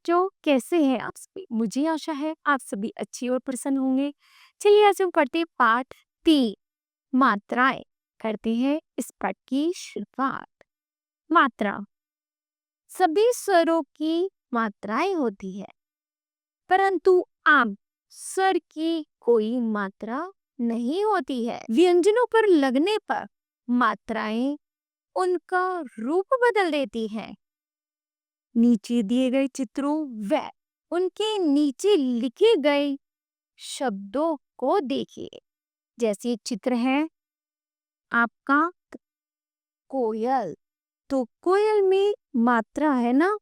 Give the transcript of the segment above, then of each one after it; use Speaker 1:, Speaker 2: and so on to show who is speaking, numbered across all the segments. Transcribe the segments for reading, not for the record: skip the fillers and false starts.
Speaker 1: बच्चों, कैसे हैं आप सभी? मुझे आशा है आप सभी अच्छे और प्रसन्न होंगे। चलिए आज हम करते हैं पाठ 3 मात्राएं। करते हैं इस पाठ की शुरुआत। मात्रा। सभी स्वरों की मात्राएं होती है, परंतु आम स्वर की कोई मात्रा नहीं होती है। व्यंजनों पर लगने पर मात्राएं उनका रूप बदल देती हैं। नीचे दिए गए चित्रों व उनके नीचे लिखे गए शब्दों को देखिए। जैसे एक चित्र है आपका कोयल, तो कोयल में मात्रा है ना,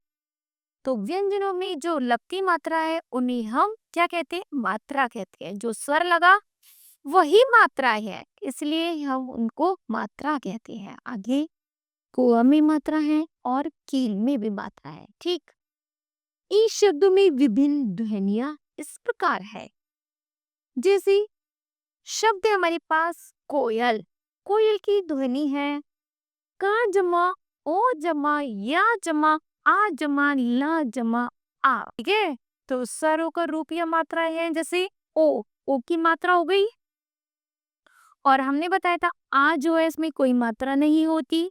Speaker 1: तो व्यंजनों में जो लगती मात्रा है उन्हें हम क्या कहते हैं? मात्रा कहते हैं। जो स्वर लगा वही मात्रा है, इसलिए हम उनको मात्रा कहते हैं। आगे कोआ में मात्रा है और कील में भी मात्रा है। ठीक, इस शब्दों में विभिन्न ध्वनियां इस प्रकार है। जैसे शब्द है हमारे पास कोयल। कोयल की ध्वनि है का जमा ओ जमा या जमा आ जमा ला जमा आ। ठीक है, तो स्वरों का रूप या मात्रा है। जैसे ओ की मात्रा हो गई, और हमने बताया था आ जो है इसमें कोई मात्रा नहीं होती।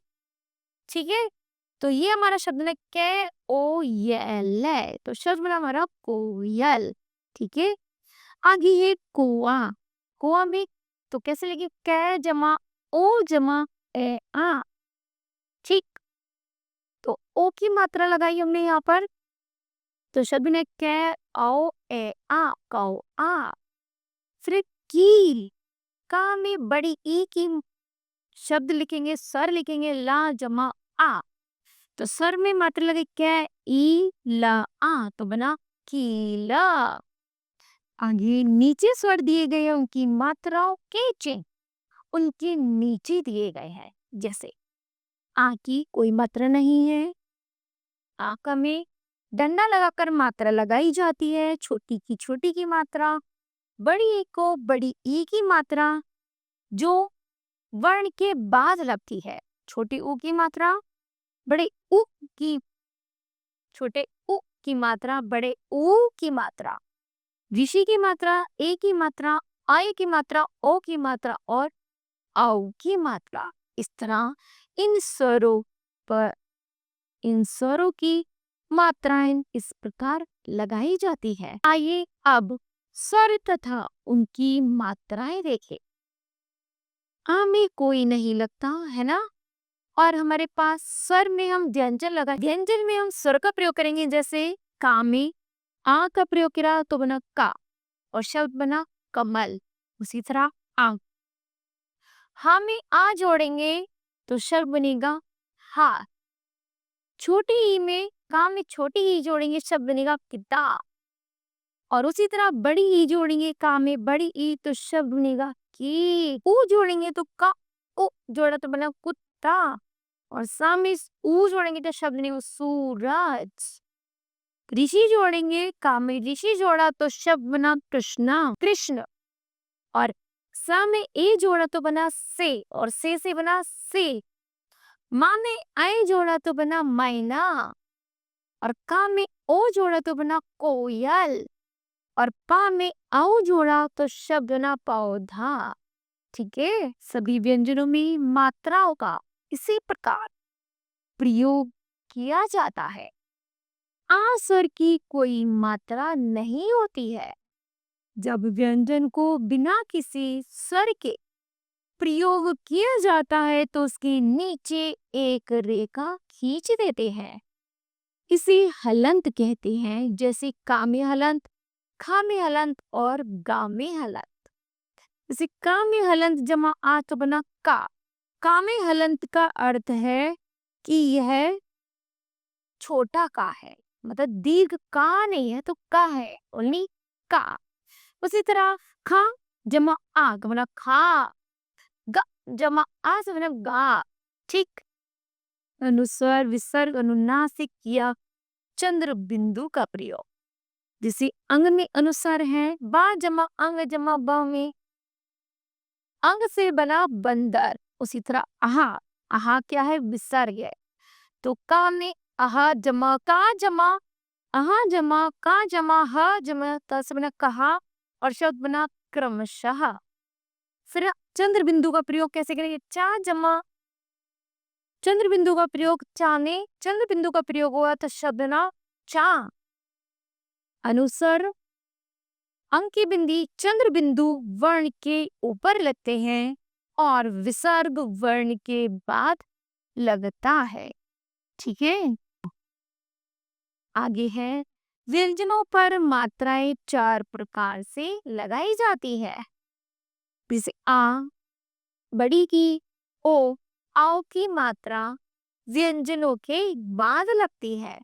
Speaker 1: ठीक है, तो ये हमारा शब्द है के ओ यल है, तो शब्द बना हमारा कोयल। ठीक है, आगे है कुआ। कुआ में तो कैसे लिखे? कै जमा ओ जमा ए आ। ठीक, तो ओ की मात्रा लगाई हमने यहाँ पर, तो शब्द ने कै आओ ए आ कौ आ। फिर कील, का में बड़ी ई की शब्द लिखेंगे, स्वर लिखेंगे ला जमा आ, तो स्वर में मात्रा लगे कै ई ला आ, तो बना कीला। आगे नीचे स्वर दिए गए हैं, उनकी मात्राओं के चिन्ह उनके नीचे दिए गए हैं। जैसे आ की कोई मात्रा नहीं है, आ का में डंडा लगाकर मात्रा लगाई जाती है। छोटी की छोटी की मात्रा, बड़ी ई को बड़ी ई की मात्रा जो वर्ण के बाद लगती है। छोटी ऊ की मात्रा, बड़े उ की छोटे उ की मात्रा, बड़े ऊ की मात्रा, ऋषि की मात्रा, ए की मात्रा, आय की मात्रा, ओ की मात्रा और औ की मात्रा। इस तरह इन स्वरों पर इन स्वरों की मात्राएं इस प्रकार लगाई जाती है। आइए अब स्वर तथा उनकी मात्राएं देखें। आ में कोई नहीं लगता है ना, और हमारे पास स्वर में हम व्यंजन लगा, व्यंजन में हम स्वर का प्रयोग करेंगे। जैसे का में आ का प्रयोग किया तो बना का, और शब्द बना कमल। उसी तरह आ, हा में आ जोड़ेंगे तो शब्द बनेगा हा। छोटी ई में का में छोटी ई जोड़ेंगे, शब्द बनेगा किताब। और उसी तरह बड़ी ई जोड़ेंगे का में बड़ी ई, तो शब्द बनेगा की। ऊ जोड़ेंगे तो का उ जोड़ा तो बना कुत्ता, और सा में ऊ जोड़ेंगे तो शब्द बनेगा सूरज। ऋषि जोड़ेंगे, का में ऋषि जोड़ा तो शब्द बना कृष्णा कृष्ण, और सा में ए जोड़ा तो बना से, और से बना से। माँ में आई जोड़ा तो बना मैना, और का में ओ जोड़ा तो बना कोयल, और पा में आओ जोड़ा तो शब्द बना पौधा। ठीक है, सभी व्यंजनों में मात्राओं का इसी प्रकार प्रयोग किया जाता है। आ स्वर की कोई मात्रा नहीं होती है। जब व्यंजन को बिना किसी स्वर के प्रयोग किया जाता है तो उसके नीचे एक रेखा खींच देते हैं। इसे हलंत कहते हैं। जैसे का में हलंत, खा में हलंत और गा में हलंत। जैसे का में हलंत जमा आ तो बना का में हलंत का अर्थ है कि यह छोटा का है, मतलब दीर्घ का नहीं है, तो का है, ओनली का। उसी तरह खा जमा आ का बना खा, ग जमा आ से बना गा। ठीक, अनुस्वर विसर्ग अनुनासिक या चंद्र बिंदु का प्रयोग। जिसे अंग में अनुसार है, बा जमा अंग जमा ब में अंग से बना बंदर। उसी तरह आहा, आहा क्या है? विसर्ग है, तो का में आहा जमा का जमा अहा जमा का जमा ह जमा त से बना कहा और शब्द बना क्रमशः। फिर चंद्र बिंदु का प्रयोग कैसे करेंगे? चा जमा चंद्र बिंदु का प्रयोग चाने चंद्र बिंदु का प्रयोग हुआ तो शब्द ना चा। अनुस्वर अंक की बिंदी चंद्र बिंदु वर्ण के ऊपर लगते हैं और विसर्ग वर्ण के बाद लगता है। ठीक है, आगे है व्यंजनों पर मात्राएं 4 प्रकार से लगाई जाती है। जैसे आ, बड़ी की ओ, आओ की मात्रा व्यंजनों के बाद लगती है।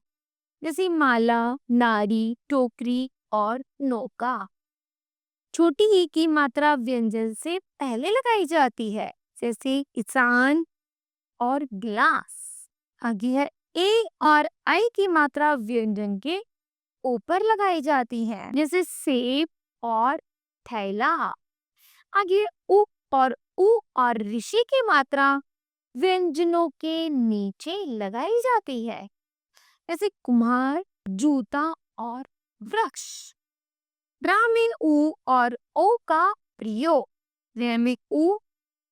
Speaker 1: जैसे माला, नारी, टोकरी और नौका। छोटी ई की मात्रा व्यंजन से पहले लगाई जाती है, जैसे इंसान और गिलास। आगे है ए और आई की मात्रा व्यंजन के ऊपर लगाई जाती है, जैसे सेब और थैला। आगे उ और उ और ऋषि की मात्रा व्यंजनों के नीचे लगाई जाती है, जैसे कुम्हार, जूता और वृक्ष। रा में उ और ओ का प्रयोग। रे में उ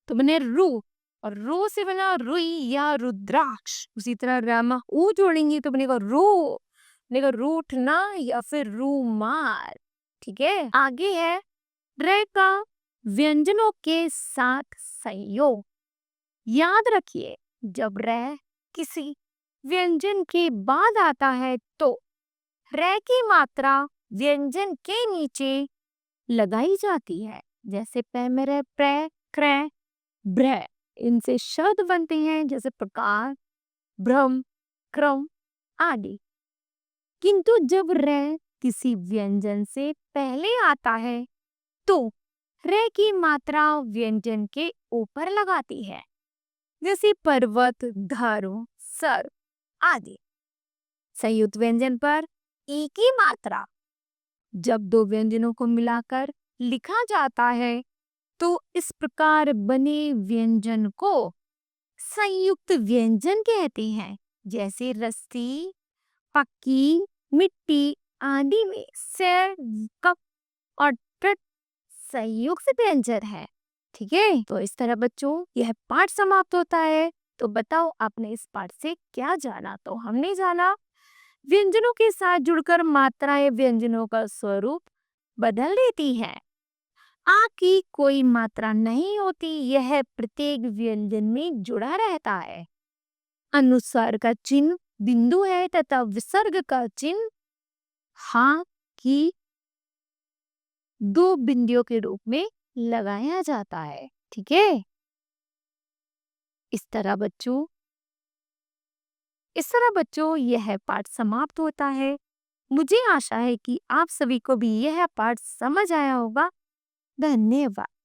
Speaker 1: तो बने रू और रू से बना रुई या रुद्राक्ष। उसी तरह रा में उ जोड़ेंगे तो बनेगा रूठना या फिर रूमाल। ठीक है, आगे है रे का व्यंजनों के साथ संयोग। याद रखिए, जब रे किसी व्यंजन के बाद आता है तो रे की मात्रा व्यंजन के नीचे लगाई जाती है, जैसे पै में रे, प्रे, क्रे, ब्रे। इनसे शब्द बनते हैं जैसे प्रकार, भ्रम, क्रम आदि। किंतु जब रे किसी व्यंजन से पहले आता है तो रे की मात्रा व्यंजन के ऊपर लगाती है, जैसे पर्वत, घरों, सर आदि। संयुक्त व्यंजन पर ई की मात्रा जब दो व्यंजनों को मिलाकर लिखा जाता है तो इस प्रकार बने व्यंजन को संयुक्त व्यंजन कहते हैं। जैसे रस्सी, पक्की, मिट्टी आदि में सर, कप और टट संयुक्त व्यंजन है। ठीक है, तो इस तरह बच्चों यह पाठ समाप्त होता है। तो बताओ आपने इस पाठ से क्या जाना? तो हमने जाना व्यंजनों के साथ जुड़कर मात्राएं व्यंजनों का स्वरूप बदल देती है। आ की कोई मात्रा नहीं होती, यह प्रत्येक व्यंजन में जुड़ा रहता है। अनुस्वार का चिन्ह बिंदु है तथा विसर्ग का चिन्ह हा की 2 बिंदुओं के रूप में लगाया जाता है। ठीक है, इस तरह बच्चों यह पाठ समाप्त होता है। मुझे आशा है कि आप सभी को भी यह पाठ समझ आया होगा। धन्यवाद।